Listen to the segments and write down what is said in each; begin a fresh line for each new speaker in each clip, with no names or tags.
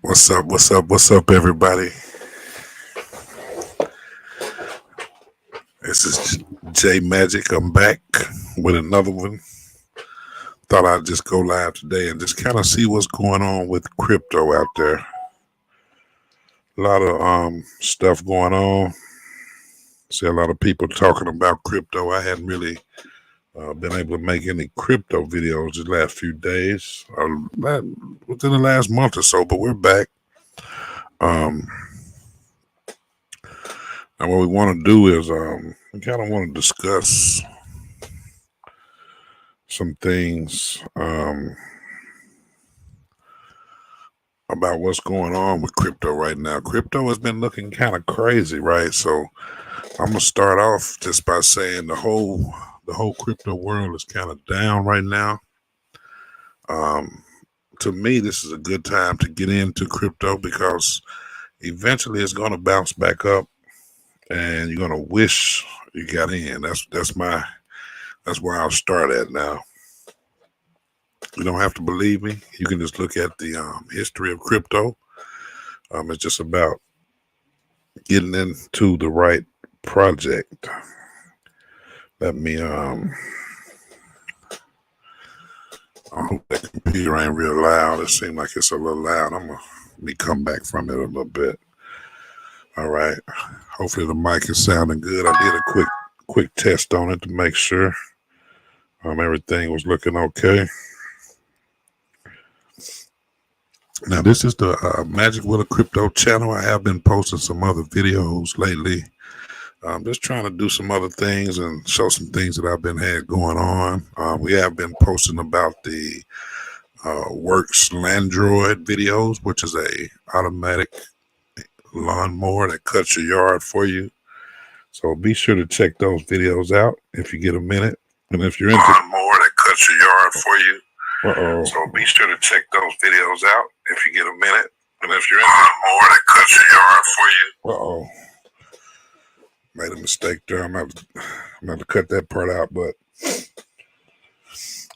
What's up? What's up? What's up, everybody? This is J Magic. I'm back with another one. Thought I'd just go live today and just kind of see what's going on with crypto out there. A lot of stuff going on. See a lot of people talking about crypto. I hadn't really been able to make any crypto videos the last few days, within the last month or so. But we're back. Um, and what we want to do is we kind of want to discuss some things about what's going on with crypto right now. Crypto has been looking kind of crazy, right? So I'm gonna start off just by saying the whole crypto world is kind of down right now. Um, to me, this is a good time to get into crypto because eventually it's gonna bounce back up, and you're gonna wish you got in. That's where I'll start at now. You don't have to believe me. You can just look at the history of crypto. It's just about getting into the right project. Let me I hope that computer ain't real loud. It seems like it's a little loud. I'm gonna let me come back from it a little bit. All right. Hopefully the mic is sounding good. I did a quick test on it to make sure everything was looking okay. Now this is the Magic with a Crypto channel. I have been posting some other videos lately. I'm just trying to do some other things and show some things that I've been had going on. We have been posting about the Works Landroid videos, which is a automatic lawnmower that cuts your yard for you. So be sure to check those videos out if you get a minute. And if you're into lawnmower that cuts your yard for you, so be sure to check those videos out if you get a minute. And if you're into lawnmower that cuts your yard for you, made a mistake there. I'm going to have to cut that part out, but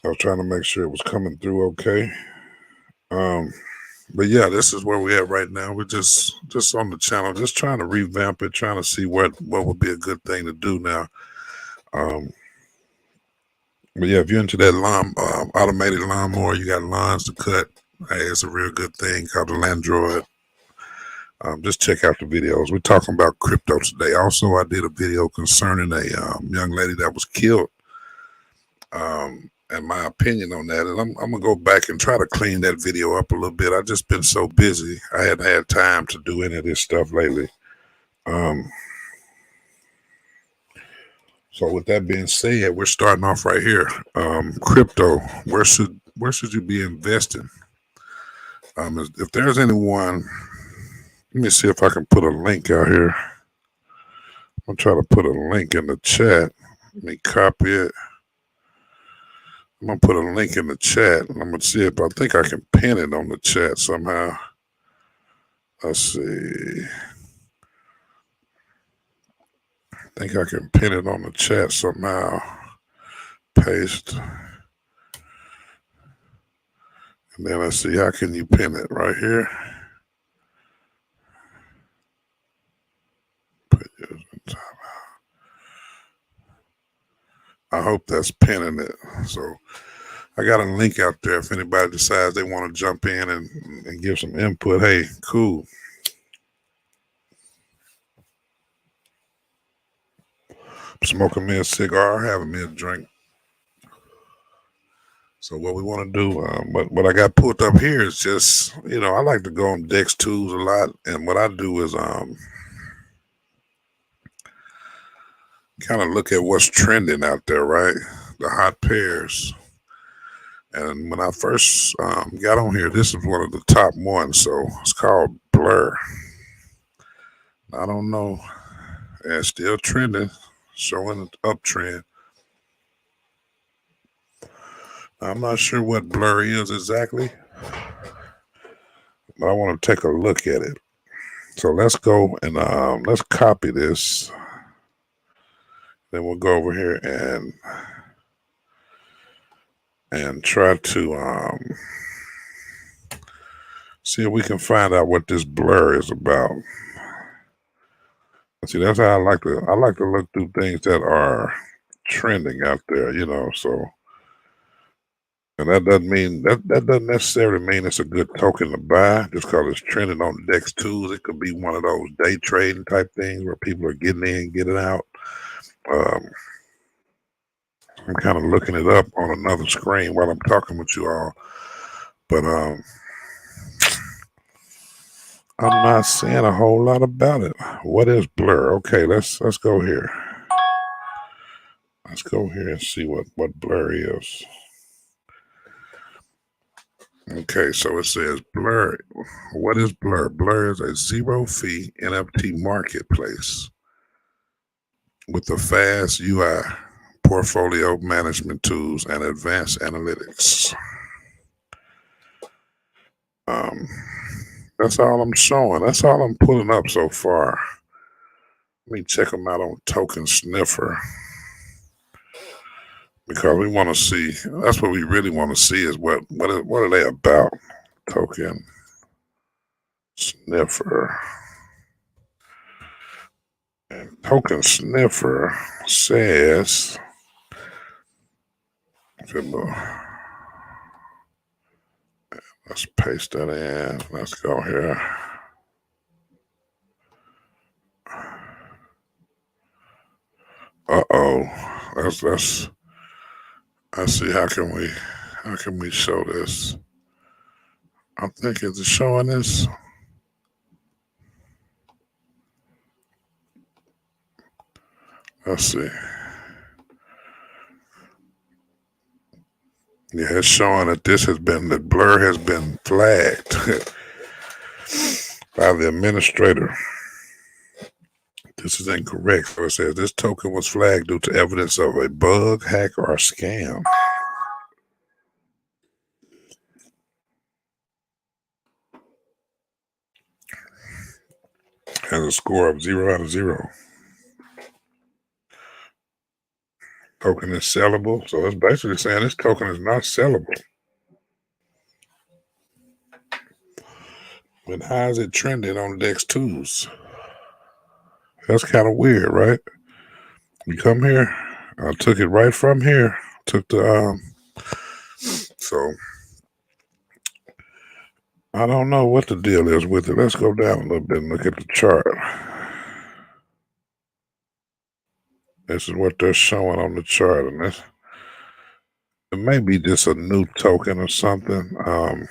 I was trying to make sure it was coming through okay. But yeah, this is where we're at right now. We're just on the channel, just trying to revamp it, trying to see what would be a good thing to do now. But yeah, if you're into that automated lawnmower, you got lawns to cut. Hey, it's a real good thing called the Landroid. Just check out the videos. We're talking about crypto today. Also, I did a video concerning a young lady that was killed. And my opinion on that, and I'm gonna go back and try to clean that video up a little bit. I've just been so busy. I hadn't had time to do any of this stuff lately. So with that being said, we're starting off right here. Crypto. Where should you be investing? If there's anyone, let me see if I can put a link out here. I'm gonna try to put a link in the chat. Let me copy it. I'm gonna put a link in the chat, and I'm gonna see if I think I can pin it on the chat somehow. Let's see. I think I can pin it on the chat somehow. Paste. And then let's see, how can you pin it? Right here. I hope that's pinning it. So I got a link out there if anybody decides they want to jump in and give some input. Hey, cool. Smoking me a cigar, having me a drink. So what we want to do, what I got put up here is just, I like to go on Dex Tools a lot. And what I do is kind of look at what's trending out there, right? The hot pairs. And when I first got on here, this is one of the top ones. So it's called Blur. I don't know. And it's still trending, showing an uptrend. I'm not sure what Blur is exactly, but I want to take a look at it. So let's go and let's copy this. Then we'll go over here and try to see see if we can find out what this blur is about. See, that's how I like to look through things that are trending out there, so and that doesn't mean that doesn't necessarily mean it's a good token to buy just because it's trending on the DEX twos. It could be one of those day trading type things where people are getting in, getting out. I'm kind of looking it up on another screen while I'm talking with you all. But I'm not seeing a whole lot about it. What is blur? Okay, let's go here. Let's go here and see what blur is. Okay, so it says blur. What is blur? Blur is a zero-fee NFT marketplace with a fast UI, portfolio management tools, and advanced analytics. That's all I'm showing. That's all I'm pulling up so far. Let me check them out on Token Sniffer because we want to see. That's what we really want to see is what are they about? Token Sniffer. And Token Sniffer says, let's paste that in. Let's go here. Let's see how can we show this? I think it's showing this. Let's see. Yeah, it's showing that that blur has been flagged by the administrator. This is incorrect. So it says this token was flagged due to evidence of a bug, hack, or scam. Has a score of 0 out of 0. Token is sellable. So it's basically saying this token is not sellable. But how is it trending on DEX 2s? That's kind of weird, right? You come here, I took it right from here. Took the so I don't know what the deal is with it. Let's go down a little bit and look at the chart. This is what they're showing on the chart, and it may be just a new token or something. I'm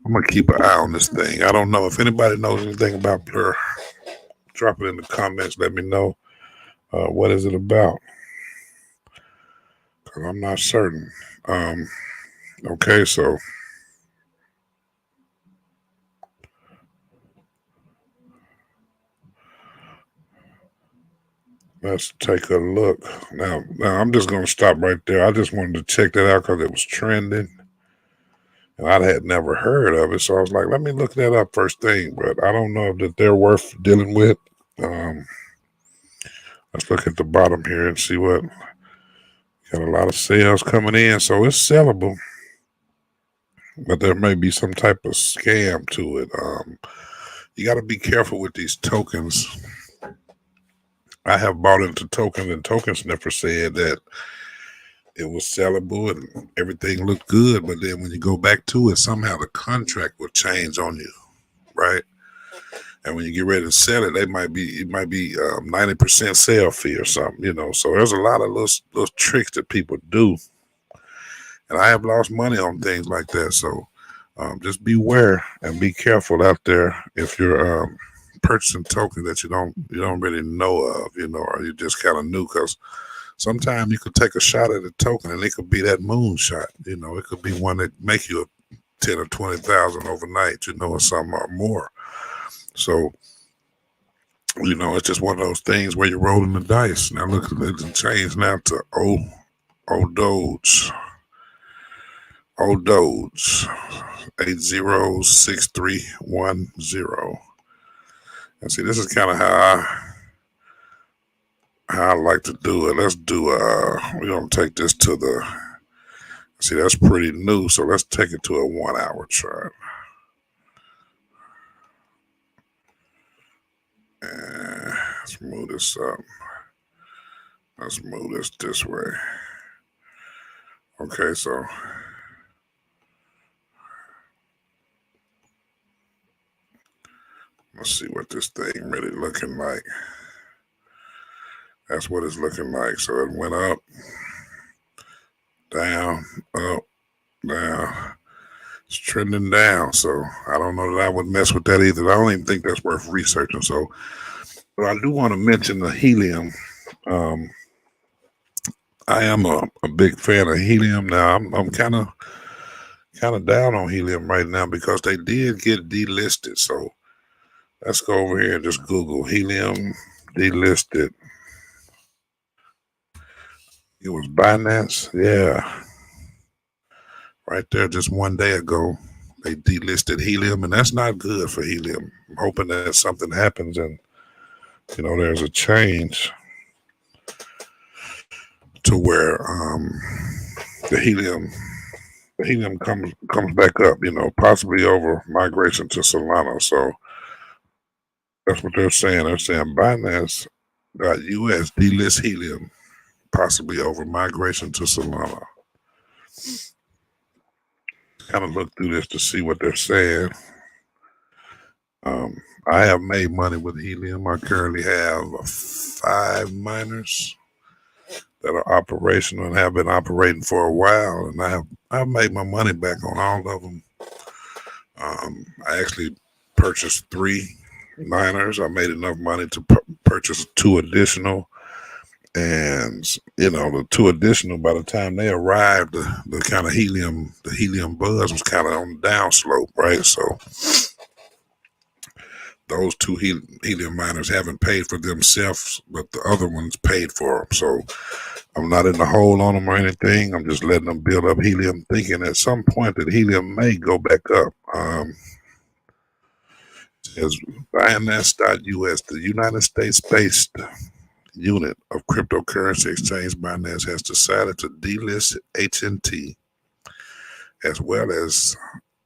gonna keep an eye on this thing. I don't know if anybody knows anything about Blur. Drop it in the comments. Let me know what is it about, because I'm not certain. Okay, so let's take a look. Now I'm just going to stop right there. I just wanted to check that out because it was trending. And I had never heard of it. So I was like, let me look that up first thing. But I don't know that they're worth dealing with. Let's look at the bottom here and see what. Got a lot of sales coming in. So it's sellable. But there may be some type of scam to it. You got to be careful with these tokens. I have bought into tokens, and Token Sniffer said that it was sellable and everything looked good, but then when you go back to it, somehow the contract will change on you, right? And when you get ready to sell it, it might be 90% sale fee or something, So there's a lot of little tricks that people do, and I have lost money on things like that. So just beware and be careful out there if you're purchasing tokens that you don't really know of, or you just kind of new, because sometimes you could take a shot at a token and it could be that moonshot. It could be one that make you a 10 or 20,000 overnight, or something or more. So, it's just one of those things where you're rolling the dice. Now look, it changed now to Doge. 806310. And see, this is kind of how I like to do it. Let's do we're gonna take this to see, that's pretty new, so let's take it to a 1 hour chart. Let's move this up. Let's move this way. Okay, so let's see what this thing really looking like. That's what it's looking like. So it went up, down, up, down. It's trending down. So I don't know that I would mess with that either. I don't even think that's worth researching. So, but I do want to mention the helium. I am a big fan of helium. Now I'm kind of down on helium right now because they did get delisted. So let's go over here and just Google helium delisted. It was Binance, yeah, right there just one day ago. They delisted helium, and that's not good for helium. I'm hoping that something happens and there's a change to where the helium comes back up, possibly over migration to Solana. So that's what they're saying. They're saying Binance.us delist helium, possibly over migration to Solana. Kind of look through this to see what they're saying. I have made money with helium. I currently have 5 miners that are operational and have been operating for a while, and I've made my money back on all of them. I actually purchased 3 miners. I made enough money to purchase 2 additional, and the 2 additional, by the time they arrived, the kind of helium buzz was kind of on the downslope, right? So those 2 helium miners haven't paid for themselves, but the other ones paid for them. So I'm not in the hole on them or anything. I'm just letting them build up helium, thinking at some point that helium may go back up. As Binance.us, the United States-based unit of cryptocurrency exchange, Binance has decided to delist HNT as well as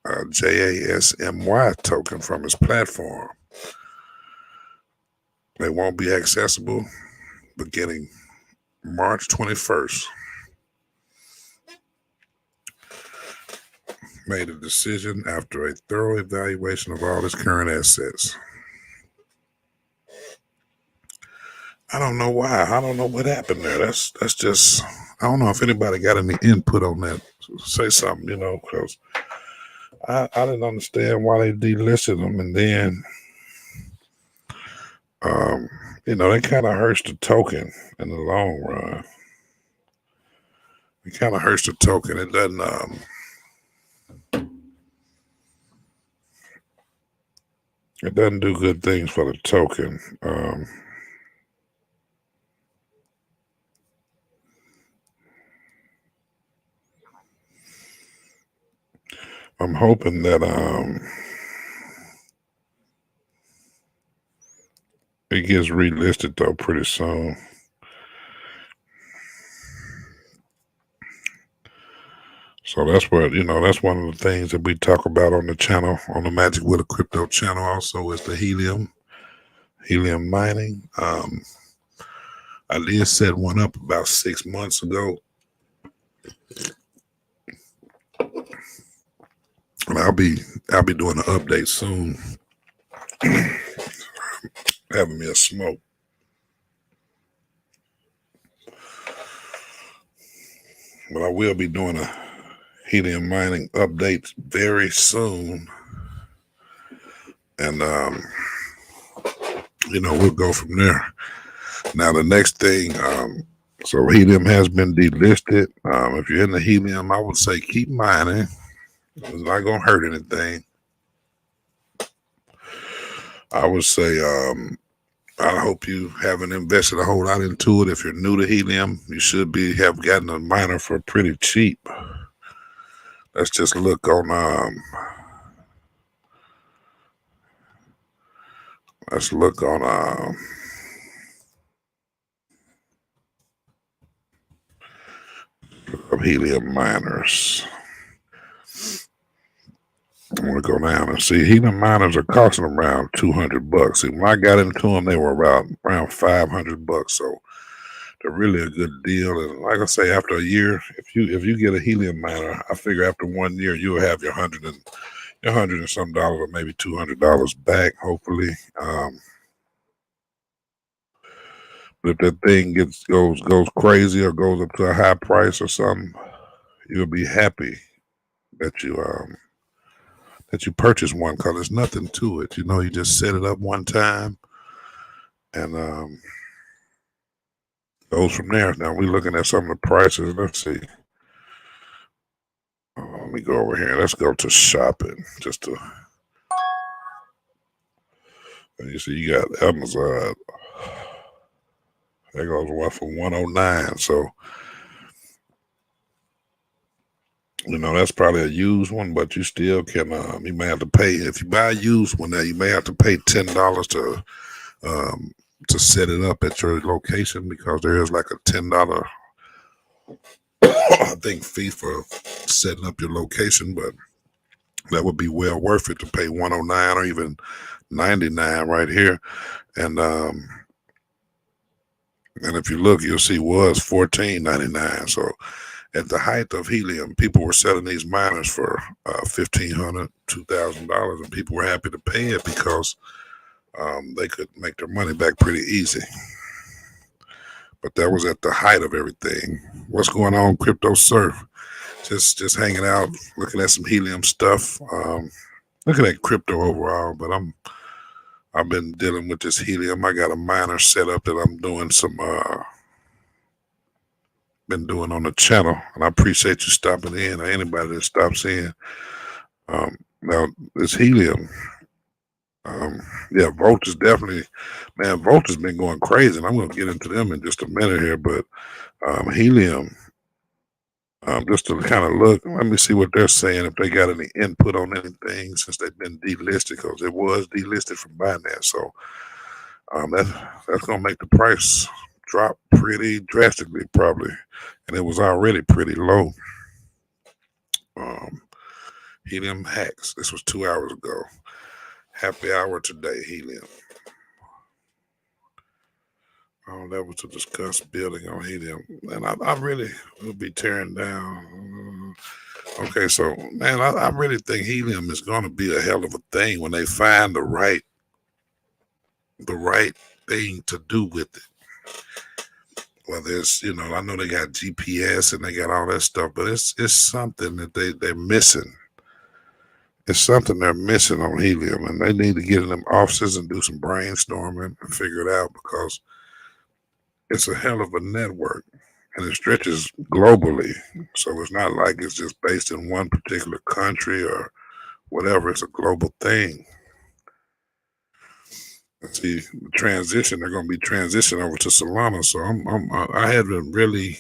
JASMY token from its platform. They won't be accessible beginning March 21st. Made a decision after a thorough evaluation of all its current assets. I don't know why. I don't know what happened there. That's just, I don't know if anybody got any input on that. Say something, because I didn't understand why they delisted them, and then they kind of hurts the token in the long run. It kind of hurts the token. It doesn't do good things for the token. I'm hoping that it gets relisted though pretty soon. So that's what, that's one of the things that we talk about on the channel, on the Magic with a Crypto channel also, is the helium mining. I did set one up about 6 months ago. And I'll be doing an update soon. Having me a smoke. But I will be doing a helium mining update very soon. And we'll go from there. Now the next thing, so helium has been delisted. If you're in the helium, I would say keep mining. It's not gonna hurt anything. I would say I hope you haven't invested a whole lot into it. If you're new to helium, you should have gotten a miner for pretty cheap. Let's just look on helium miners. want to go down and see. Helium miners are costing around $200. See, when I got into them, they were around $500. So they're really a good deal. And like I say, after a year, if you get a helium miner, I figure after 1 year you'll have your $100 and some dollars, or maybe $200 back, hopefully. But if that thing goes crazy or goes up to a high price or something, you'll be happy that you purchased one, because there's nothing to it. You just set it up one time and goes from there. Now we're looking at some of the prices. Let's see. Let me go over here. Let's go to shopping. And you see, you got Amazon. There goes one for $109. So that's probably a used one, but you still can. You may have to pay, if you buy a used one. Now you may have to pay $10 to set it up at your location, because there is like a $10 I think fee for setting up your location, but that would be well worth it to pay $109 or even $99 right here. And if you look, you'll see was $14.99. So at the height of helium, people were selling these miners for $1,500, $2,000, and people were happy to pay it because they could make their money back pretty easy. But that was at the height of everything. What's going on, Crypto Surf? Just hanging out, looking at some helium stuff, looking at crypto overall. But I've been dealing with this helium. I got a miner set up that I'm doing been doing on the channel, and I appreciate you stopping in, or anybody that stops in. Now this helium, yeah, Volt is definitely, man, Volt has been going crazy, and I'm going to get into them in just a minute here. But helium, just to kind of look, let me see what they're saying, if they got any input on anything since they've been delisted, because it was delisted from Binance. So that's going to make the price drop pretty drastically, probably, and it was already pretty low. Helium hacks. This was 2 hours ago. Happy hour today, helium. That was to discuss building on helium, and I really will be tearing down. Okay, so man, I really think helium is going to be a hell of a thing when they find the right thing to do with it. Whether it's, I know they got GPS and they got all that stuff, but it's something that they're missing. It's something they're missing on helium, and they need to get in them offices and do some brainstorming and figure it out, because it's a hell of a network, and it stretches globally. So it's not like it's just based in one particular country or whatever. It's a global thing. See, the transition, they're going to be transitioning over to Solana. So I haven't really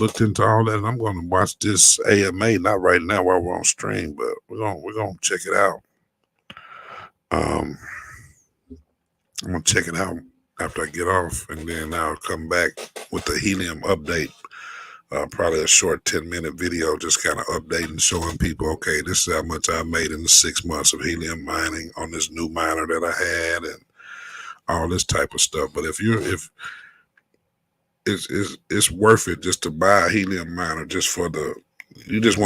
looked into all that, and I'm going to watch this AMA, not right now while we're on stream, but we're going to check it out. I'm going to check it out after I get off, and then I'll come back with the helium update. Probably a short 10-minute video, just kind of updating, showing people, okay, this is how much I made in the 6 months of helium mining on this new miner that I had, and all this type of stuff. But if it's worth it just to buy a helium miner, you just want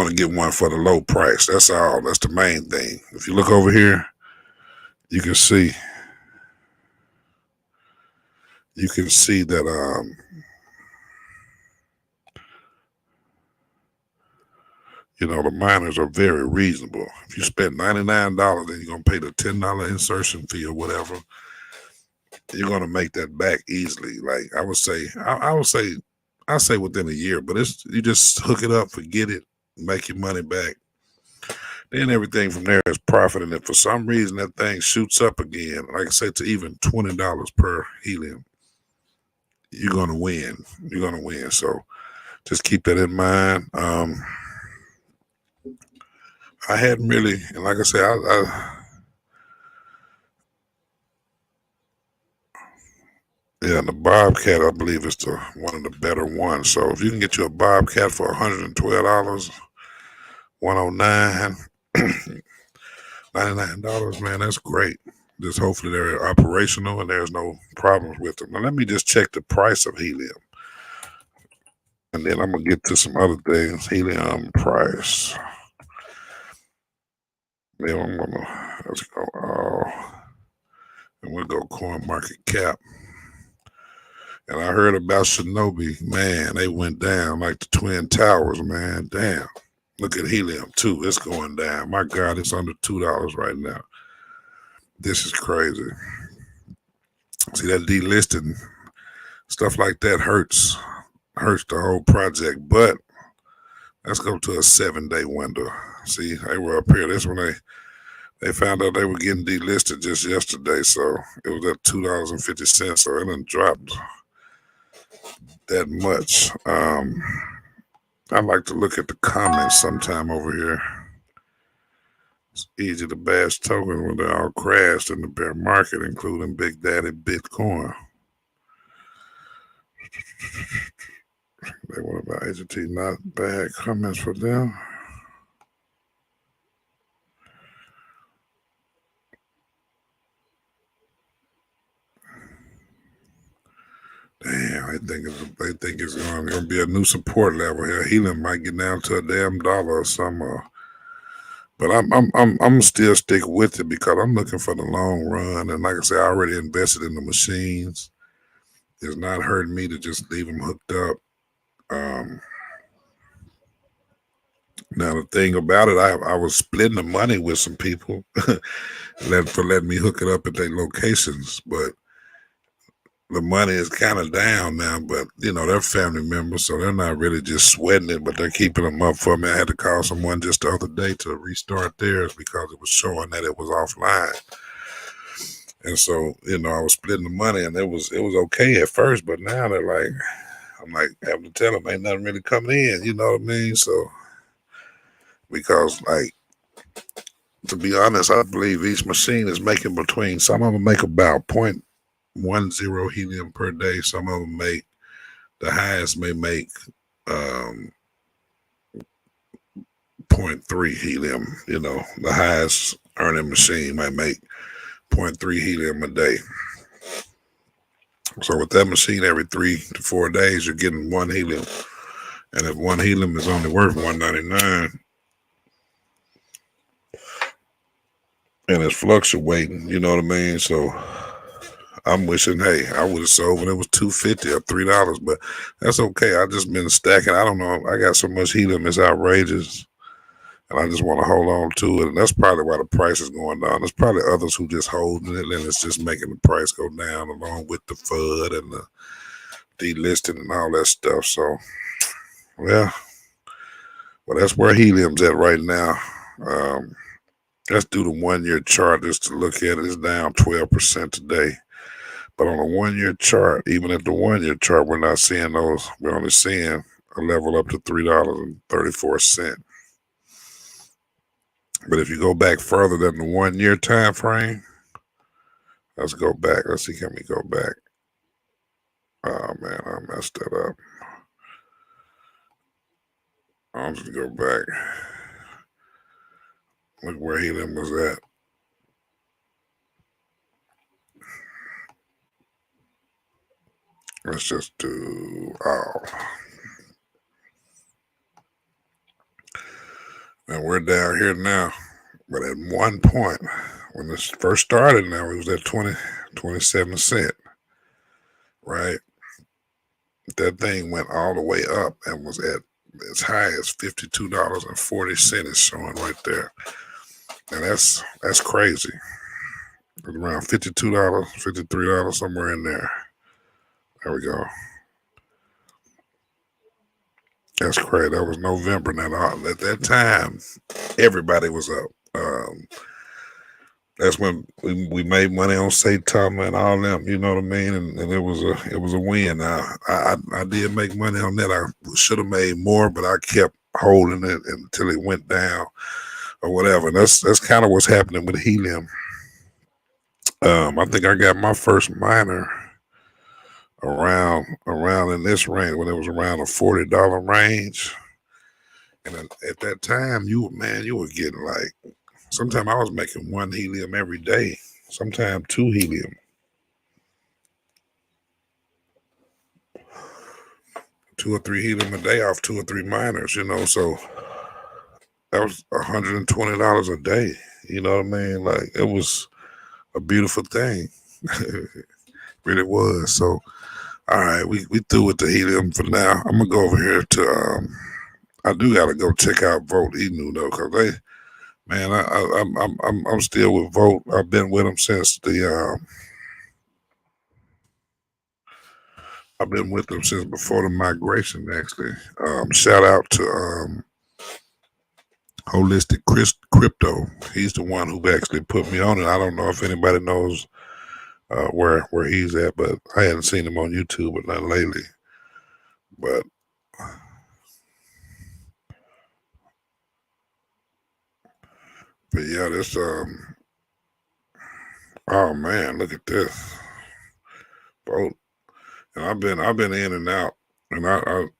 to get one for the low price. That's all. That's the main thing. If you look over here, you can see that the miners are very reasonable. If you spend $99, then you're gonna pay the $10 insertion fee or whatever. You're gonna make that back easily. Like I would say within a year, but you just hook it up, forget it, make your money back. Then everything from there is profit. And if for some reason that thing shoots up again, like I said, to even $20 per helium, you're gonna win. You're gonna win. So just keep that in mind. I hadn't really, and like I said, yeah, the Bobcat, I believe, is one of the better ones. So if you can get you a Bobcat for $112, $109, $99, man. That's great. Just hopefully they're operational and there's no problems with them. Now let me just check the price of helium, and then I'm gonna get to some other things. Helium price. Then I'm gonna let's go. And we'll go coin market cap. And I heard about Shinobi. Man, they went down like the Twin Towers. Man, damn. Look at helium too. It's going down. My God, it's under $2 right now. This is crazy. See that delisting stuff like that hurts the whole project. But let's go to a 7-day window. See, they were up here. This when they found out they were getting delisted just yesterday. So it was at $2.50. So it done dropped that much. I like to look at the comments sometime over here. It's easy to bash tokens when they're all crashed in the bear market, including Big Daddy Bitcoin. They what about AGT? Not bad comments for them. Damn, they think it's going to be a new support level here. Helium might get down to a damn dollar or something. But I'm still stick with it because I'm looking for the long run. And like I said, I already invested in the machines. It's not hurting me to just leave them hooked up. Now the thing about it, I was splitting the money with some people for letting me hook it up at their locations, but the money is kind of down now. But you know, they're family members, so they're not really just sweating it, but they're keeping them up for me. I had to call someone just the other day to restart theirs because it was showing that it was offline. And so, you know, I was splitting the money, and it was okay at first, but now they're like, I'm like having to tell them ain't nothing really coming in. You know what I mean? So because like, to be honest, I believe each machine is making between, some of them make about 0.10 helium per day. Some of them make, the highest may make 0.3 helium. You know, the highest earning machine might make 0.3 helium a day. So with that machine, every 3 to 4 days, you're getting 1 helium. And if 1 helium is only worth $1.99, and it's fluctuating, you know what I mean? So I'm wishing, hey, I would have sold when it was $2.50 or $3, but that's okay. I just been stacking. I don't know. I got so much helium, it's outrageous, and I just want to hold on to it. And that's probably why the price is going down. There's probably others who just holding it, and it's just making the price go down along with the FUD and the delisting and all that stuff. So, yeah, well, that's where helium's at right now. Let's do the 1-year chart just to look at it. It's down 12% today. But on a 1-year chart, even at the 1-year chart, we're not seeing those. We're only seeing a level up to $3.34. But if you go back further than the 1-year time frame, let's go back. Let's see, can we go back? Oh man, I messed that up. I'll just go back. Look where helium was at. Let's just do all. And we're down here now. But at one point, when this first started now, it was at 27 cents. Right? That thing went all the way up and was at as high as $52.40 is showing right there. And that's crazy. It's around $52, $53, somewhere in there. There we go. That's crazy. That was November. Now, at that time, everybody was up. That's when we made money on Saitama and all them. You know what I mean? And it was a win. Now, I did make money on that. I should have made more, but I kept holding it until it went down or whatever. And that's kind of what's happening with helium. I think I got my first miner around in this range when it was around a $40 range. And at that time, you were getting like Sometimes I was making 1 helium every day. Sometimes 2 helium. 2 or 3 helium a day off 2 or 3 miners, so that was $120 a day. You know what I mean? Like, it was a beautiful thing. It really was. So, all right, we through with the helium for now. I'm gonna go over here to I do gotta go check out Volt Inu though, cause man, I'm still with Volt. I've been with them since I've been with them since before the migration. Actually, shout out to Holistic Crypto. He's the one who actually put me on it. I don't know if anybody knows where he's at, but I hadn't seen him on YouTube or nothing lately. But yeah, this oh man, look at this boat. And I've been in and out, and I'm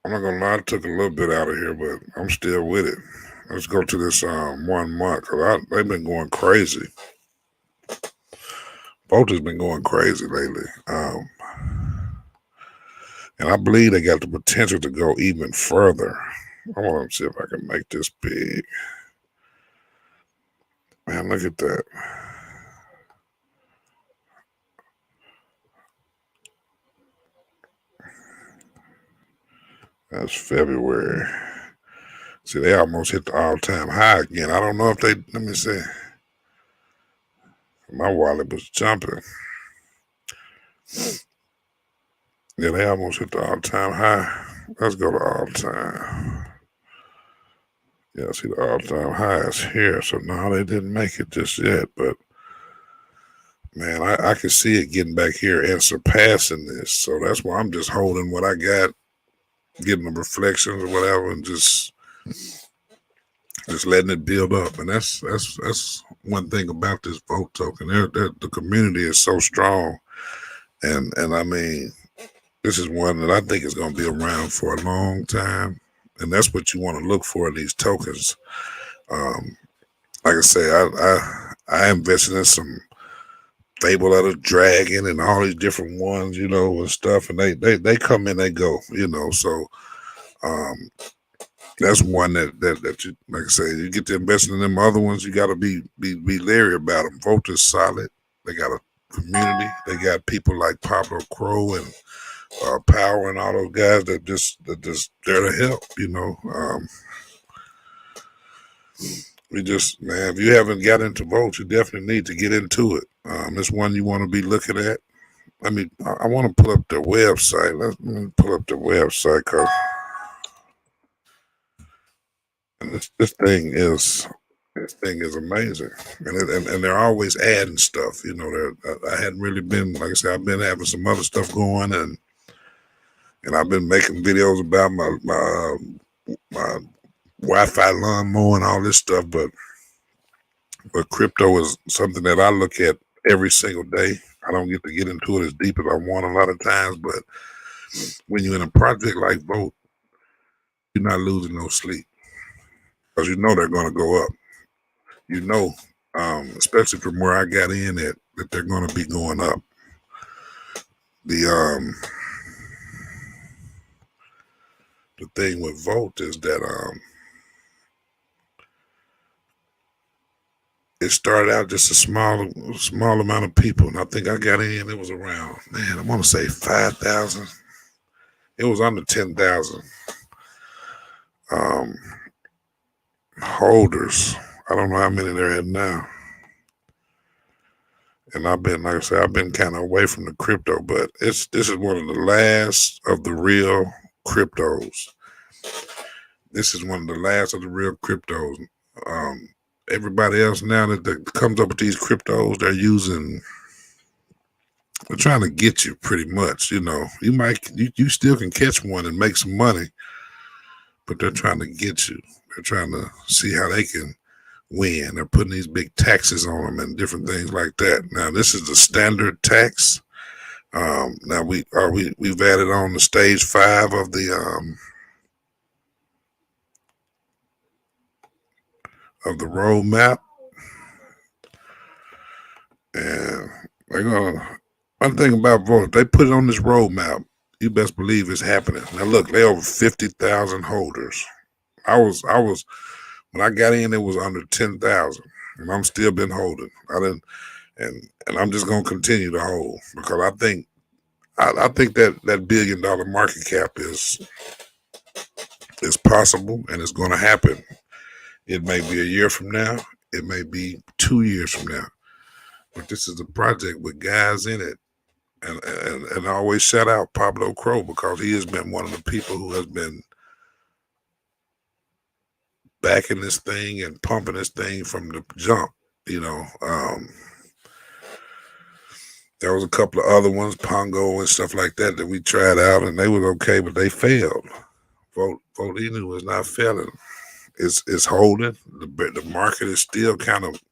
not gonna lie, I took a little bit out of here, but I'm still with it. Let's go to this 1 month, cause they've been going crazy. Boat has been going crazy lately. And I believe they got the potential to go even further. I want to see if I can make this big. Man, look at that. That's February. See, they almost hit the all-time high again. I don't know if they, let me see. My wallet was jumping. Yeah, they almost hit the all-time high. Let's go to all-time. Yeah, see, the all-time high is here. So, no, they didn't make it just yet. But, man, I can see it getting back here and surpassing this. So that's why I'm just holding what I got, getting the reflections or whatever, and just letting it build up. And that's one thing about this Volt token. The community is so strong, and I mean, this is one that I think is going to be around for a long time, and that's what you want to look for in these tokens. Like I say, I invested in some Fable of the Dragon and all these different ones, and stuff, and they come in, they go, so that's one that you, like I say, you get to invest in them other ones, you got to be leery about them. Volt is solid. They got a community. They got people like Pablo Crow and Power and all those guys that just there to help. We just, man, if you haven't got into Volt, you definitely need to get into it. It's one you want to be looking at. I mean, I want to pull up their website. Let me pull up their website, cause this thing is amazing, and they're always adding stuff. I hadn't really been, like I said, I've been having some other stuff going, and I've been making videos about my Wi-Fi lawnmower and all this stuff, but crypto is something that I look at every single day. I don't get to get into it as deep as I want a lot of times, but when you're in a project like Volt, you're not losing no sleep because they're going to go up. Especially from where I got in at, that they're going to be going up. The thing with Volt is that it started out just a small amount of people, and I think I got in. It was around, man, I want to say 5,000. It was under 10,000 holders. I don't know how many they're at now. And I've been, like I said, I've been kind of away from the crypto, but this is one of the last of the real cryptos. This is one of the last of the real cryptos. Everybody else now that comes up with these cryptos, they're trying to get you pretty much. You still can catch one and make some money, but they're trying to get you. They're trying to see how they can win. They're putting these big taxes on them and different things like that. Now, this is the standard tax. Now we've added on the stage 5 of the of the roadmap, and they're gonna. One thing about Volt, they put it on this roadmap. You best believe it's happening. Now look, they over 50,000 holders. I was when I got in, it was under 10,000, and I'm still been holding. I didn't, and I'm just gonna continue to hold because I think that $1 billion market cap is possible and it's going to happen. It may be a year from now, it may be 2 years from now, but this is a project with guys in it. And I always shout out Pablo Crow because he has been one of the people who has been backing this thing and pumping this thing from the jump. There was a couple of other ones, Pongo and stuff like that we tried out, and they was okay, but they failed. Volt Inu is not failing. It's holding. The market is still kind of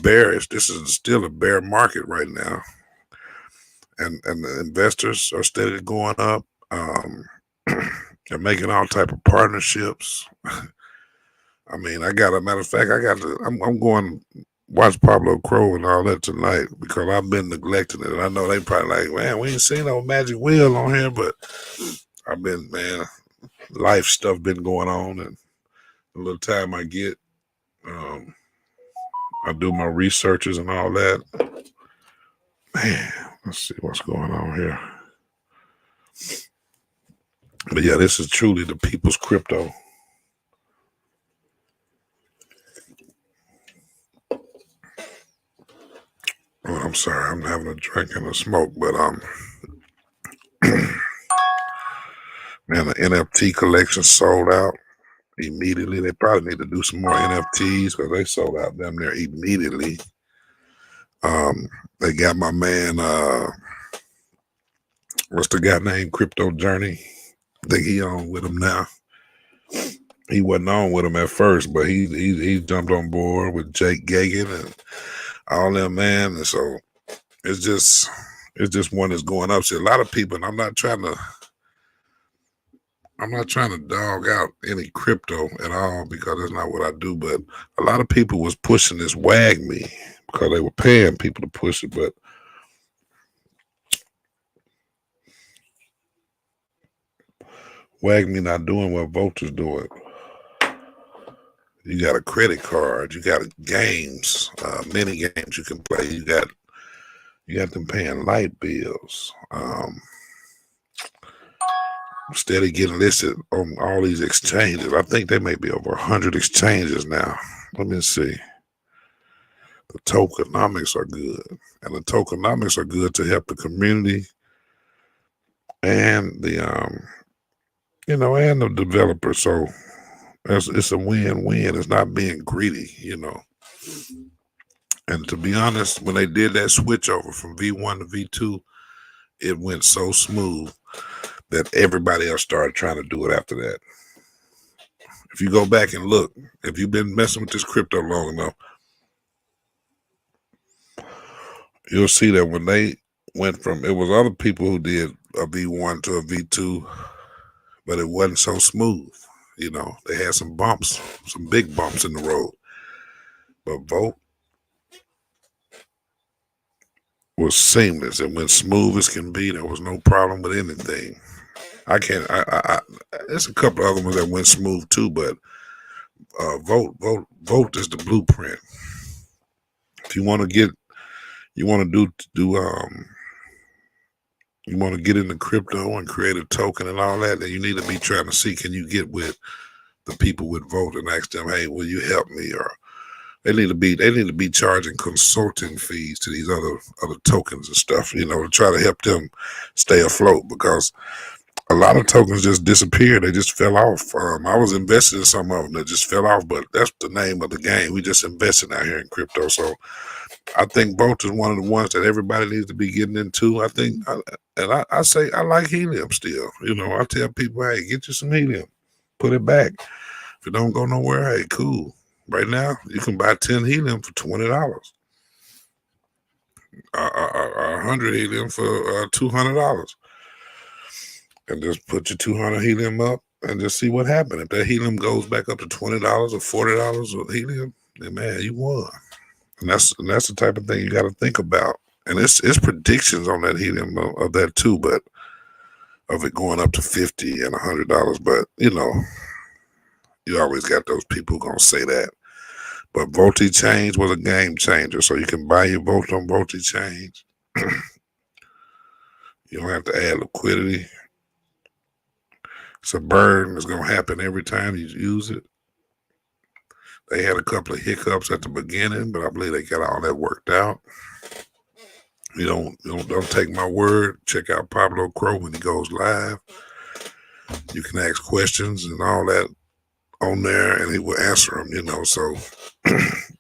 bearish. This is still a bear market right now, and the investors are steadily going up. They're making all type of partnerships. I mean, I got a matter of fact, I'm going to watch Pablo Crow and all that tonight because I've been neglecting it. And I know they probably like, man, we ain't seen no magic wheel on here, but I've been, man, life stuff been going on, and a little time I get, I do my researches and all that. Man, let's see what's going on here. But yeah, this is truly the people's crypto. Oh, I'm sorry, I'm having a drink and a smoke, but man, the NFT collection sold out immediately. They probably need to do some more NFTs because they sold out damn near immediately. They got my man, what's the guy named Crypto Journey? I think he on with him now. He wasn't on with him at first, but he jumped on board with Jake Gagan and all them, man. And so it's just one that's going up. See, a lot of people, and I'm not trying to dog out any crypto at all because that's not what I do. But a lot of people was pushing this WAG me because they were paying people to push it. But WAG me not doing what Volt is doing. You got a credit card, you got games, many games you can play. You got them paying light bills. Steady getting listed on all these exchanges. I think they may be over 100 exchanges now. Let me see. The tokenomics are good, and the tokenomics are good to help the community and the and the developer. So it's a win-win. It's not being greedy, And to be honest, when they did that switch over from V1 to V2, it went so smooth that everybody else started trying to do it after that. If you go back and look, if you've been messing with this crypto long enough, you'll see that when they went from, it was other people who did a V1 to a V2, but it wasn't so smooth. They had some bumps, some big bumps in the road. But Volt was seamless. It went smooth as can be. There was no problem with anything. There's a couple of other ones that went smooth too, but Volt is the blueprint. If you want to get, you want to get into crypto and create a token and all that, then you need to be trying to see, can you get with the people with Volt and ask them, hey, will you help me? Or they need to be charging consulting fees to these other tokens and stuff, to try to help them stay afloat, because a lot of tokens just disappeared. They just fell off. I was invested in some of them that just fell off, but that's the name of the game. We just investing out here in crypto. So I think Volt is one of the ones that everybody needs to be getting into. I think, I say I like Helium still. I tell people, hey, get you some Helium, put it back. If it don't go nowhere, hey, cool. Right now, you can buy 10 Helium for $20. 100 Helium for $200. And just put your 200 Helium up and just see what happened. If that helium goes back up to $20 or $40 of helium, then man, you won. And that's the type of thing you got to think about. And it's predictions on that helium of that too, but of it going up to $50 and $100. But you know, you always got those people gonna say that. But Volt Change was a game changer. So you can buy your Volt on Volt Change. You don't have to add liquidity. It's a burn that's gonna happen every time you use it. They had a couple of hiccups at the beginning, but I believe they got all that worked out. You don't take my word. Check out Pablo Crow when he goes live. You can ask questions and all that on there, and he will answer them. You know, so as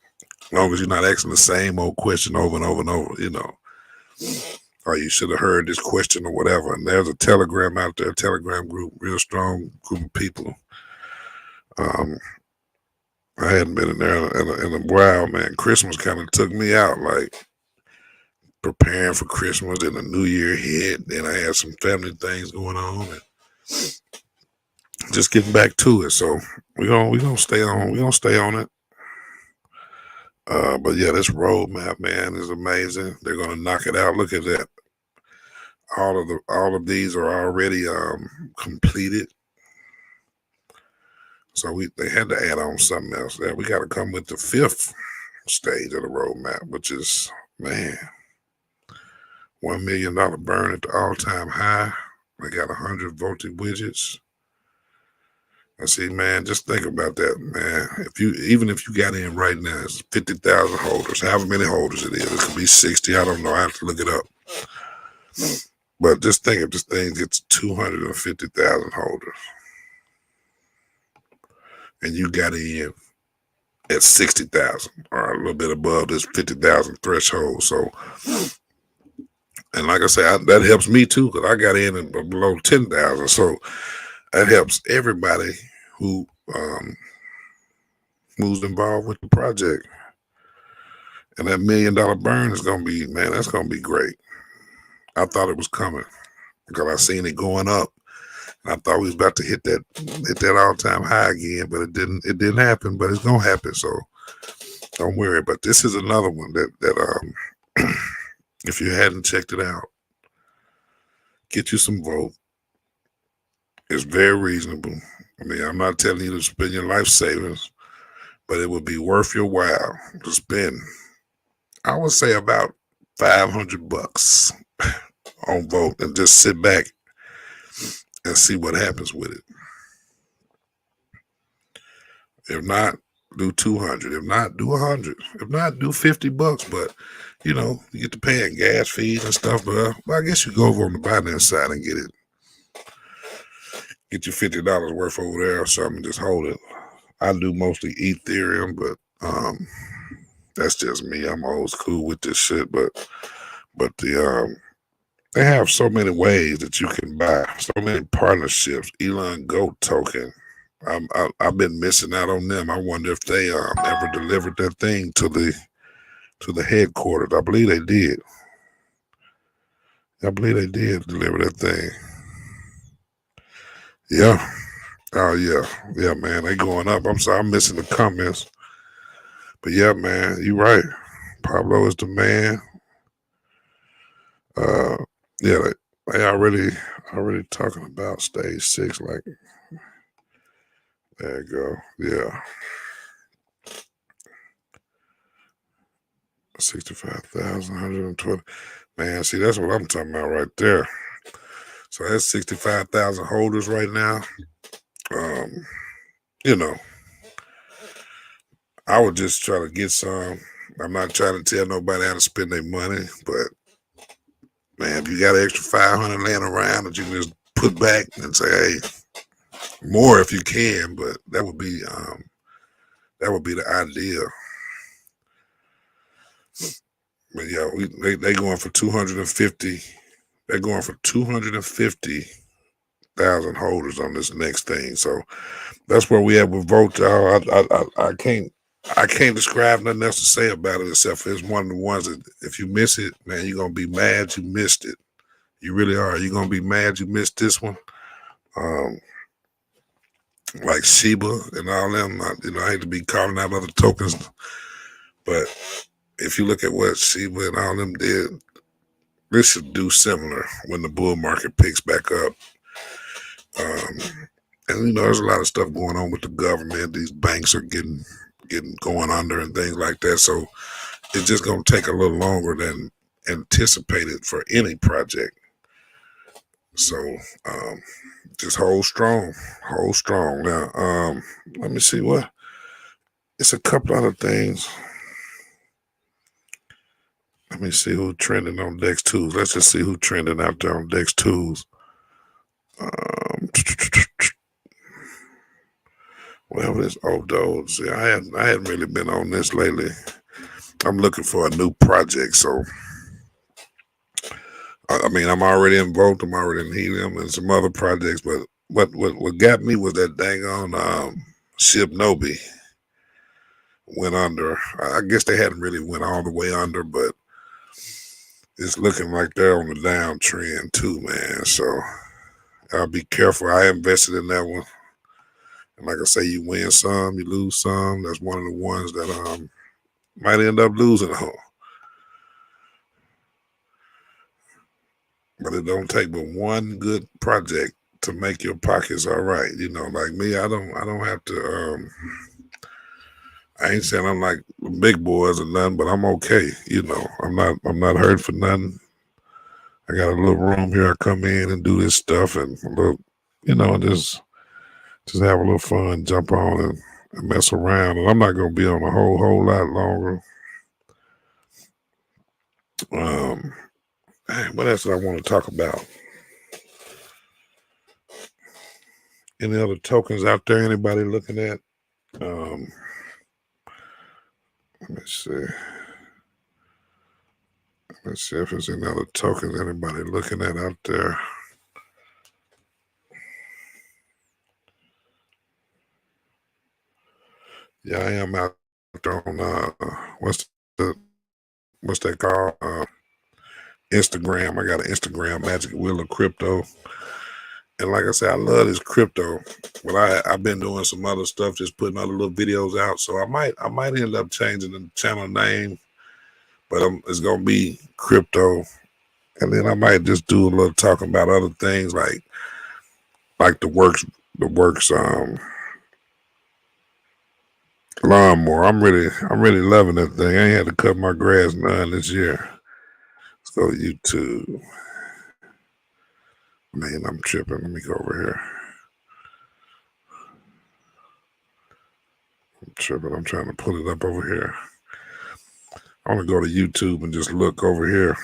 long as you're not asking the same old question over and over and over, you know, or you should have heard this question or whatever. And there's a Telegram out there, Telegram group, real strong group of people. I hadn't been in there in a while, man. Christmas kind of took me out, like preparing for Christmas, and the New Year hit. Then I had some family things going on, and just getting back to it. So we gonna stay on it. But yeah, this roadmap, man, is amazing. They're gonna knock it out. Look at that. All of these are already completed. So they had to add on something else there. We got to come with the 5th stage of the roadmap, which is, man, $1 million burn at the all-time high. They got 100 voltage widgets. I see, man, just think about that, man. Even if you got in right now, it's 50,000 holders, however many holders it is. It could be 60. I don't know. I have to look it up. But just think if this thing gets 250,000 holders, and you got in at 60,000 or a little bit above this 50,000 threshold. So, and like I say, that helps me too, because I got in at below 10,000. So that helps everybody who's involved with the project. And that $1 million burn is going to be, man, that's going to be great. I thought it was coming because I seen it going up. I thought we was about to hit that all-time high again, but it didn't happen. But it's gonna happen, so don't worry. But this is another one that if you hadn't checked it out, get you some Volt. It's very reasonable. I mean, I'm not telling you to spend your life savings, but it would be worth your while to spend. I would say about $500 on Volt and just sit back and see what happens with it. If not, do 200. If not, do 100. If not, do $50. But you know, you get to paying gas fees and stuff. But I guess you go over on the Binance side and get your $50 worth over there or something and just hold it. I do mostly Ethereum, but that's just me. I'm old school with this shit. But they have so many ways that you can buy, so many partnerships. Elon Goat token. I've been missing out on them. I wonder if they ever delivered that thing to the headquarters. I believe they did. I believe they did deliver that thing. Yeah. Oh yeah. Yeah, man. They going up. I'm sorry, I'm missing the comments. But yeah, man, you're right. Pablo is the man. Yeah, they already talking about stage 6. Like, there you go. Yeah. 65,120. Man, see, that's what I'm talking about right there. So that's 65,000 holders right now. You know, I would just try to get some. I'm not trying to tell nobody how to spend their money, but man, if you got an extra 500 laying around that you can just put back and say, hey, more if you can, but that would be the idea. But yeah, they going for 250. They're going for 250,000 holders on this next thing. So that's where we at with Volt, y'all. I can't describe nothing else to say about it except for it's one of the ones that if you miss it, man, you're gonna be mad you missed it. You really are. You're gonna be mad you missed this one. like Sheba and all them. I hate to be calling out other tokens, but if you look at what Sheba and all them did, this should do similar when the bull market picks back up. Um, and there's a lot of stuff going on with the government. These banks are getting going under and things like that. So it's just gonna take a little longer than anticipated for any project. So um, just hold strong, hold strong. Now, let me see what. It's a couple other things. Let me see who trending on Dex Tools. Let's just see who trending out there on Dex Tools. Um, well, this those. Yeah, I hadn't really been on this lately. I'm looking for a new project, so I mean I'm already in Volt, I'm already in Helium and some other projects, but what got me was that dang on Ship Nobi went under. I guess they hadn't really went all the way under, but it's looking like they're on the downtrend too, man. So I'll be careful. I invested in that one. And like I say, you win some, you lose some. That's one of the ones that might end up losing. But it don't take but one good project to make your pockets all right. Like me, I don't have to I ain't saying I'm like big boys or nothing, but I'm okay. I'm not hurt for nothing. I got a little room here. I come in and do this stuff and a little, and just have a little fun, jump on and mess around. And I'm not gonna be on a whole lot longer. Um, what else do I want to talk about? Any other tokens out there? Anybody looking at? Um, let me see. Let's see if there's any other tokens anybody looking at out there. Yeah, I am out there on the what's that called? Instagram. I got an Instagram, Magic Wheel of Crypto. And like I said, I love this crypto, but I've been doing some other stuff, just putting other little videos out. So I might end up changing the channel name, but it's gonna be crypto, and then I might just do a little talking about other things like the works lawnmower. I'm really loving that thing. I ain't had to cut my grass none this year. Let's go to YouTube. Man, I'm tripping. Let me go over here. I'm tripping. I'm trying to pull it up over here. I want to go to YouTube and just look over here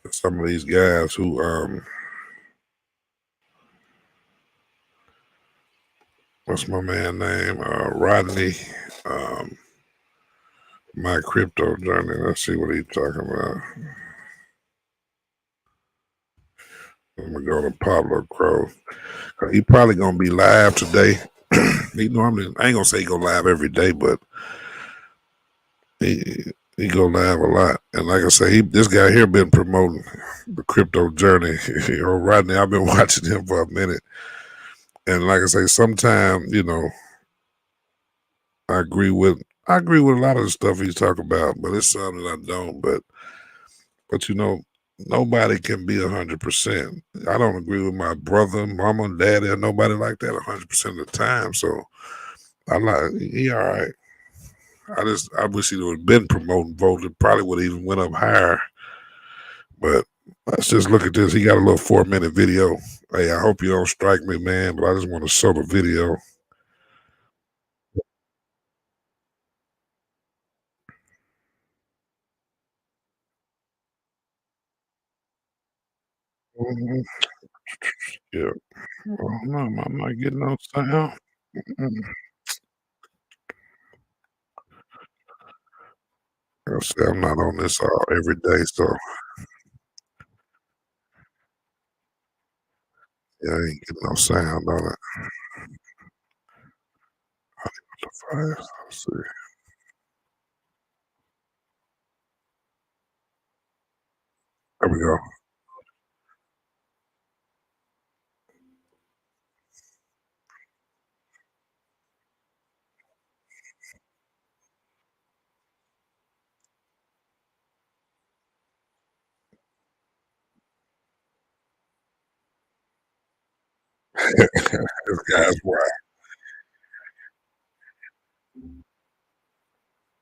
at some of these guys who what's my man name? Rodney. Um My crypto journey. Let's see what he's talking about. I'm gonna go to Pablo Crow. He probably gonna be live today. He normally, I ain't gonna say he go live every day, but he go live a lot. And like I say, this guy here been promoting the crypto journey. Rodney, I've been watching him for a minute. And like I say, sometimes, I agree with a lot of the stuff he's talking about, but it's something that I don't. But nobody can be 100%. I don't agree with my brother, mama, daddy, or nobody like that 100% of the time. So I like he all right. I wish he would have been promoting Volt. It probably would have even went up higher. But let's just look at this. He got a little 4-minute video. Hey, I hope you don't strike me, man, but I just want to show the video. Mhm. Yeah. Oh, no, I'm not getting no sound. Mm-mm. I say I'm not on this all every day, so yeah, I ain't getting no sound on it. Let's see. There we go. This guy's wild.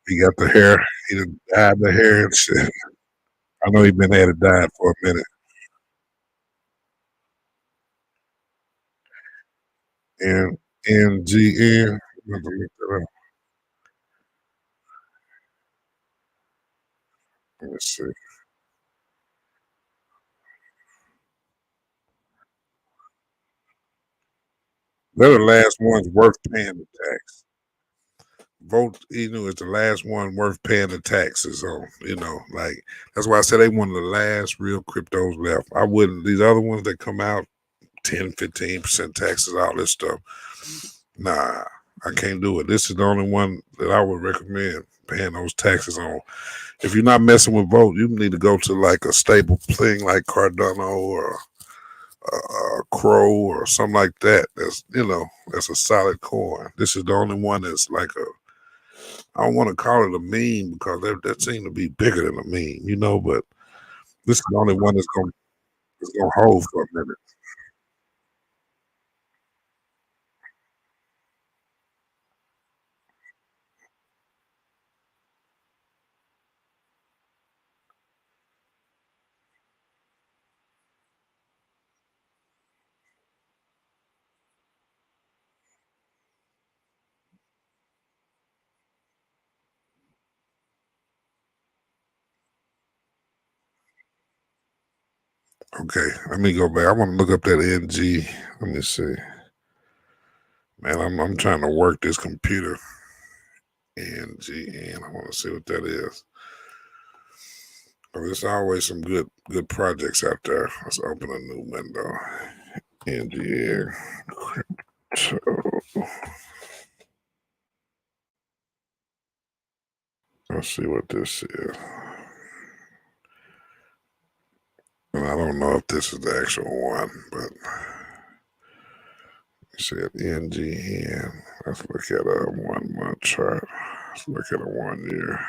He got the hair. He done dyed the hair and shit. I know he been had it dyed for a minute. And NGN. Let me look that up. Let me see. They're the last ones worth paying the tax. Volt Inu is the last one worth paying the taxes on. Like that's why I said they one of the last real cryptos left. I wouldn't these other ones that come out 10, 15% taxes, all this stuff. Nah, I can't do it. This is the only one that I would recommend paying those taxes on. If you're not messing with Volt, you need to go to like a stable thing like Cardano or Crow or something like that. That's a solid coin. This is the only one that's like I don't want to call it a meme because that seems to be bigger than a meme, but this is the only one that's gonna hold for a minute. Okay, let me go back. I want to look up that NG. Let me see. Man, I'm trying to work this computer. NGN. I want to see what that is. Oh, there's always some good projects out there. Let's open a new window. NGN crypto. Let's see what this is. And I don't know if this is the actual one, but you said NGN. Let's look at a 1 month chart. Let's look at a 1 year.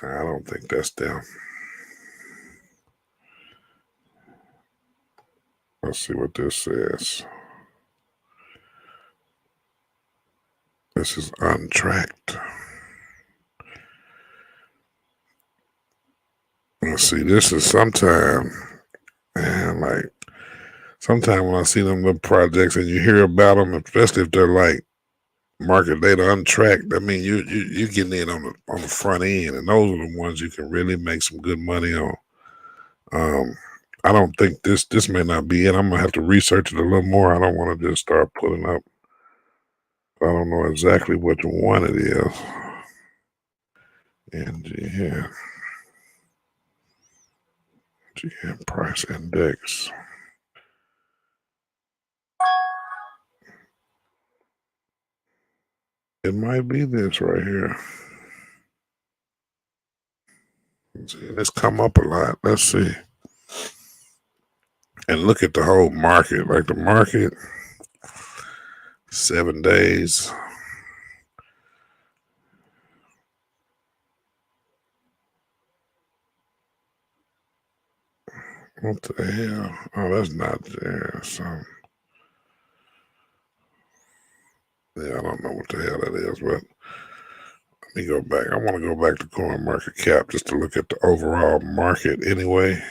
I don't think that's them. Let's see what this says. This is untracked. Let's see. This is sometime, man. Like sometime when I see them little projects and you hear about them, especially if they're like market data untracked, I mean you getting in on the front end, and those are the ones you can really make some good money on. Um, I don't think this may not be it. I'm gonna have to research it a little more. I don't want to just start putting up. I don't know exactly which one it is. NGN, GM price index. It might be this right here. See, it's come up a lot. Let's see. And look at the whole market. Like the market, 7 days. What the hell? Oh, that's not there. So yeah, I don't know what the hell that is, but let me go back. I want to go back to Coin Market Cap just to look at the overall market anyway.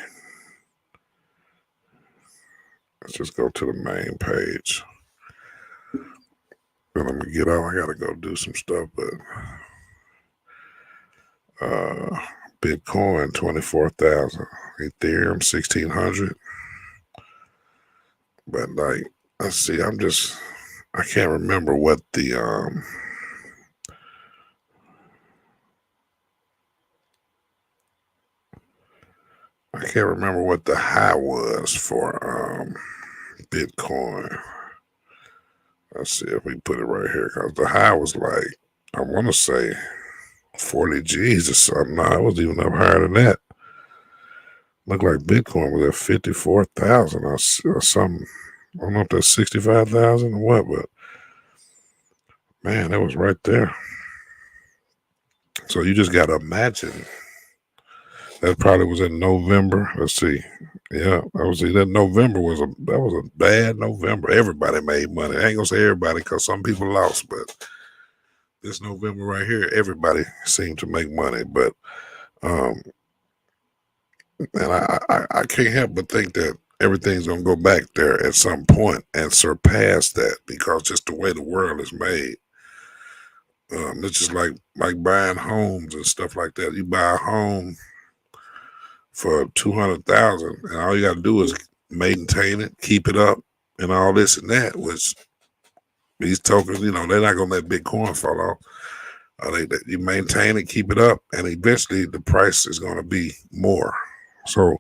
Let's just go to the main page. And I'm gonna get out. I gotta go do some stuff, but Bitcoin 24,000, Ethereum 1,600. But like, let's see. I can't remember what I can't remember what the high was for Bitcoin. Let's see if we put it right here because the high was like I want to say 40 G's or something. No, it was even up higher than that. Looked like Bitcoin was at 54,000 or something. I don't know if that's 65,000 or what, but man, that was right there. So you just got to imagine that probably was in November. Let's see. Yeah, I was see that November was a bad November. Everybody made money. I ain't gonna say everybody because some people lost, but this November right here, everybody seemed to make money. But um, and I can't help but think that everything's gonna go back there at some point and surpass that because just the way the world is made. It's just like buying homes and stuff like that. You buy a home for 200,000, and all you got to do is maintain it, keep it up, and all this and that. Which these tokens, they're not gonna let Bitcoin fall off. You maintain it, keep it up, and eventually the price is gonna be more. So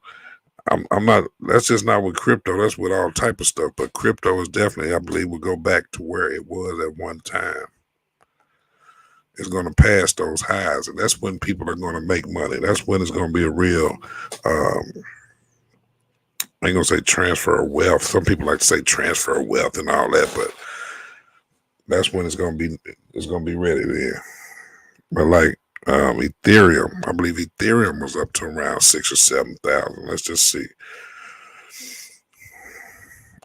I'm not. That's just not with crypto. That's with all type of stuff. But crypto is definitely, I believe, will go back to where it was at one time. It's going to pass those highs, and that's when people are going to make money. That's when it's going to be a real. I ain't gonna say transfer of wealth. Some people like to say transfer of wealth and all that, but that's when it's gonna be ready there. But like Ethereum, I believe Ethereum was up to around 6 or 7,000. Let's just see.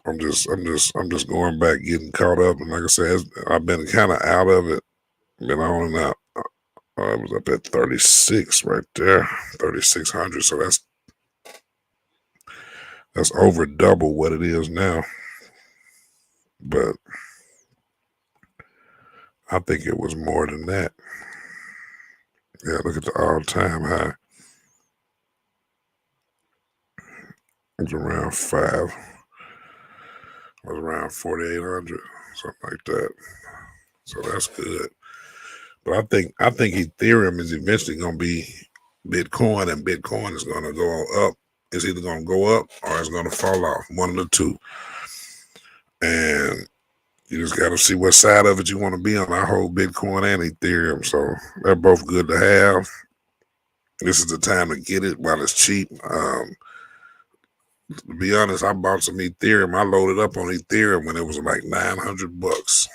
I'm just going back, getting caught up, and like I said, I've been kind of out of it. Been on and out. I was up at 36 right there, 3,600. So that's over double what it is now. But I think it was more than that. Yeah, look at the all-time high. It was around 5. It was around 4,800, something like that. So that's good. But I think Ethereum is eventually going to be Bitcoin, and Bitcoin is going to go up. It's either going to go up or it's going to fall off. One of the two. And you just got to see what side of it you want to be on. I hold Bitcoin and Ethereum, so they're both good to have. This is the time to get it while it's cheap. To be honest, I bought some Ethereum. I loaded up on Ethereum when it was like $900.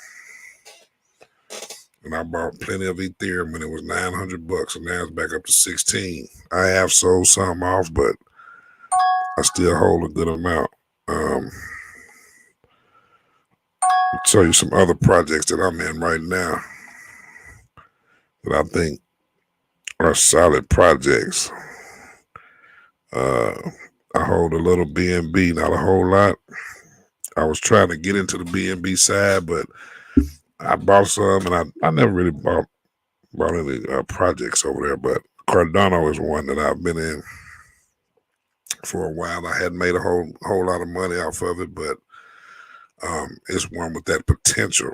And I bought plenty of Ethereum when it was $900, and now it's back up to 16. I have sold some off, but I still hold a good amount. I'll show you some other projects that I'm in right now that I think are solid projects. I hold a little BNB, not a whole lot. I was trying to get into the BNB side, but I bought some, and I never really bought any projects over there. But Cardano is one that I've been in for a while. I hadn't made a whole lot of money off of it, but it's one with that potential.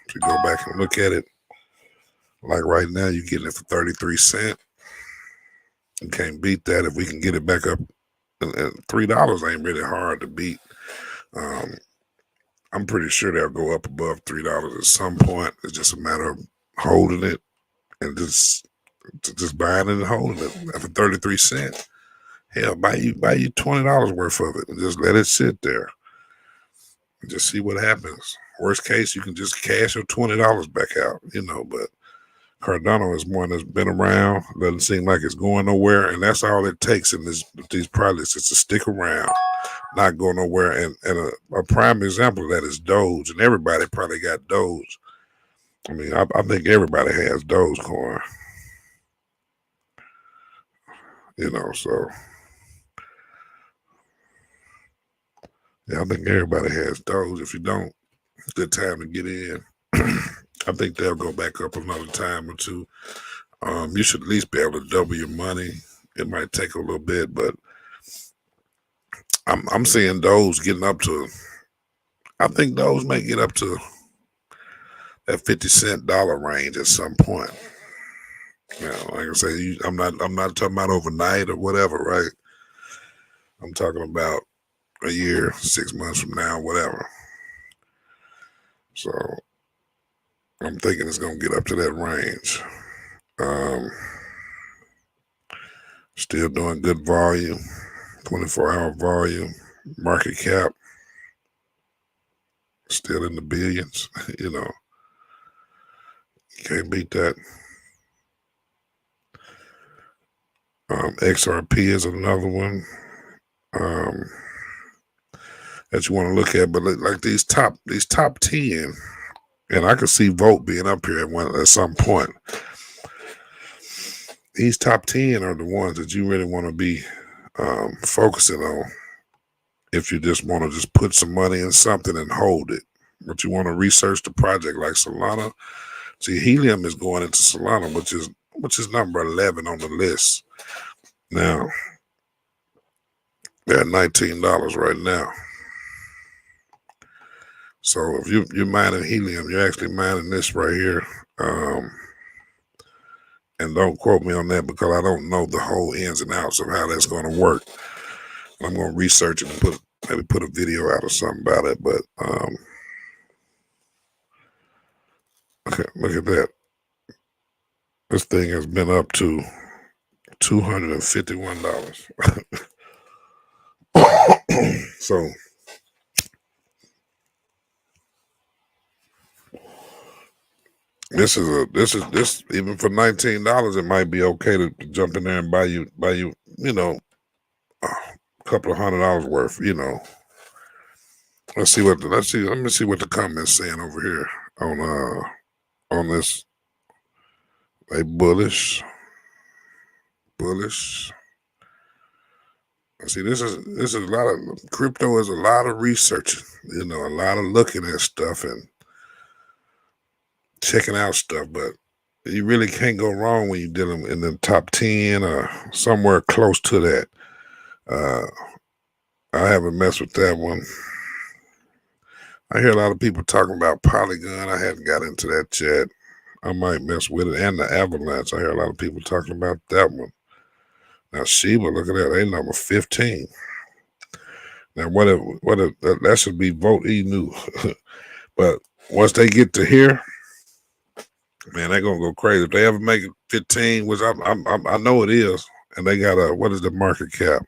If you go back and look at it, like right now, you're getting it for 33 cents. You can't beat that. If we can get it back up, and $3 ain't really hard to beat. I'm pretty sure they'll go up above $3 at some point. It's just a matter of holding it and just buying it and holding it. And for 33 cents, hell, buy you $20 worth of it and just let it sit there and just see what happens. Worst case, you can just cash your $20 back out, but Cardano is one that's been around, doesn't seem like it's going nowhere, and that's all it takes in these projects is to stick around, not go nowhere. And a prime example of that is Doge, and everybody probably got Doge. I mean, I think everybody has Dogecoin, so yeah, I think everybody has Doge. If you don't, good time to get in. I think they'll go back up another time or two. You should at least be able to double your money. It might take a little bit, but I'm seeing those getting up to. I think those may get up to that 50 cent dollar range at some point. Like I say, I'm not talking about overnight or whatever, right? I'm talking about a year, 6 months from now, whatever. So I'm thinking it's gonna get up to that range. Still doing good volume, 24-hour volume, market cap still in the billions. Can't beat that. XRP is another one. that you want to look at. But like these top 10, and I could see Volt being up here at some point. These top 10 are the ones that you really want to be focusing on if you just want to just put some money in something and hold it. But you want to research the project like Solana. See, Helium is going into Solana, which is number 11 on the list. Now, they're at $19 right now. So if you're mining Helium, you're actually mining this right here. And don't quote me on that because I don't know the whole ins and outs of how that's going to work. I'm going to research it and maybe put a video out or something about it. But okay, look at that. This thing has been up to $251. So this even for $19, it might be okay to jump in there and buy you, a couple of $100 worth, Let me see what the comments saying over here on this. They bullish. See, this is a lot of crypto is a lot of research, a lot of looking at stuff and checking out stuff, but you really can't go wrong when you're dealing in the top 10 or somewhere close to that. I haven't messed with that one. I hear a lot of people talking about Polygon. I hadn't got into that yet. I might mess with it. And the Avalanche. I hear a lot of people talking about that one. Now Shiba, look at that. They number 15. Now that should be Volt Inu. But once they get to here, man, they're gonna go crazy. If they ever make it 15, which I know it is, and they got what is the market cap?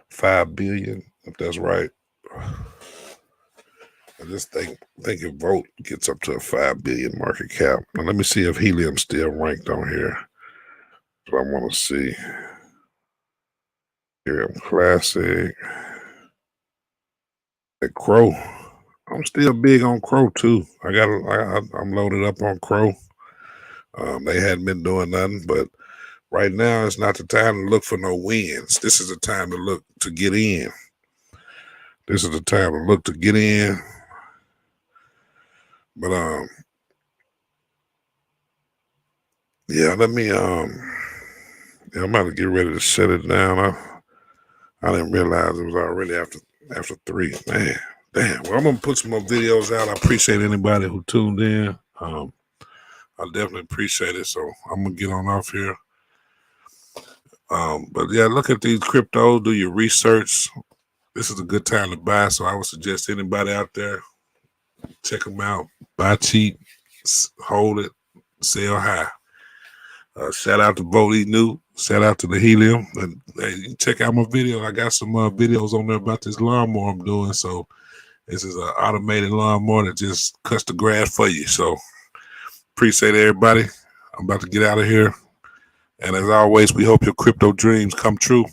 5 billion, if that's right. I just think if Volt gets up to a 5 billion market cap. Now let me see if Helium's still ranked on here. That's what I want to see. Helium Classic. At Crow. I'm still big on Crow too. I'm loaded up on Crow. They hadn't been doing nothing, but right now it's not the time to look for no wins. This is the time to look to get in. This is the time to look to get in. But yeah, let me I'm about to get ready to shut it down. I didn't realize it was already after 3. Man, damn. Well, I'm gonna put some more videos out. I appreciate anybody who tuned in. I definitely appreciate it. So I'm gonna get on off here. But yeah, look at these cryptos. Do your research. This is a good time to buy. So I would suggest anybody out there, check them out. Buy cheap, hold it, sell high. Shout out to Volt Inu. Shout out to the Helium. And hey, check out my video. I got some videos on there about this lawnmower I'm doing. So this is an automated lawnmower that just cuts the grass for you. So appreciate everybody. I'm about to get out of here. And as always, we hope your crypto dreams come true.